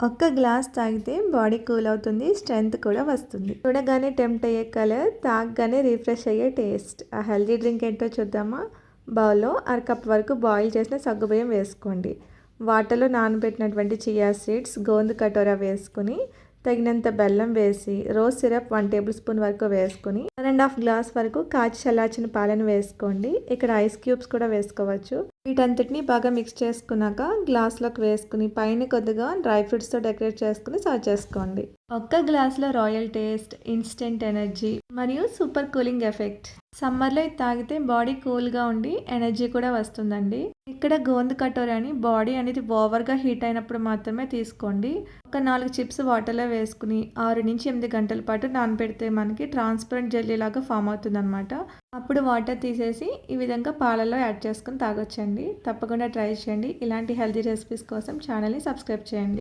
ఒక్క గ్లాస్ తాగితే body cool అవుతుంది, స్ట్రెంగ్త్ కూడా వస్తుంది. చూడగానే టెంప్ట్ అయ్యే కలర్, తాగగానే రిఫ్రెష్ అయ్యే టేస్ట్. ఆ హెల్దీ డ్రింక్ ఏంటో చూద్దామా? బౌల్లో అరకప్ వరకు బాయిల్ చేసిన సగ్గుబియ్యం వేసుకోండి. వాటర్లో నానబెట్టినటువంటి చియా సీడ్స్, గోందు కటోరా వేసుకుని తగినంత బెల్లం వేసి రోజ్ సిరప్ 1 టేబుల్ స్పూన్ వరకు వేసుకుని 1.5 గ్లాస్ వరకు కాచి చల్లార్చిన పాలను వేసుకోండి. ఇక్కడ ఐస్ క్యూబ్స్ కూడా వేసుకోవచ్చు. వీటంతటిని బాగా మిక్స్ చేసుకున్నాక గ్లాస్లోకి వేసుకుని పైన కొద్దిగా డ్రై ఫ్రూట్స్తో డెకరేట్ చేసుకుని సర్వ్ చేసుకోండి. ఒక్క గ్లాస్లో రాయల్ టేస్ట్, ఇన్స్టెంట్ ఎనర్జీ మరియు సూపర్ కూలింగ్ ఎఫెక్ట్. సమ్మర్లో ఇది తాగితే బాడీ కూల్గా ఉండి ఎనర్జీ కూడా వస్తుందండి. ఇక్కడ గోందు కటోరాని బాడీ అనేది ఓవర్గా హీట్ అయినప్పుడు మాత్రమే తీసుకోండి. ఒక 4 చిప్స్ వాటర్లో వేసుకుని 6 నుంచి 8 గంటల పాటు నానబెడితే మనకి ట్రాన్స్పరెంట్ జెల్లీ లాగా ఫామ్ అవుతుంది అనమాట. అప్పుడు వాటర్ తీసేసి ఈ విధంగా పాలల్లో యాడ్ చేసుకుని తాగొచ్చండి. తప్పకుండా ట్రై చేయండి. ఇలాంటి హెల్తీ రెసిపీస్ కోసం ఛానల్ని సబ్స్క్రైబ్ చేయండి.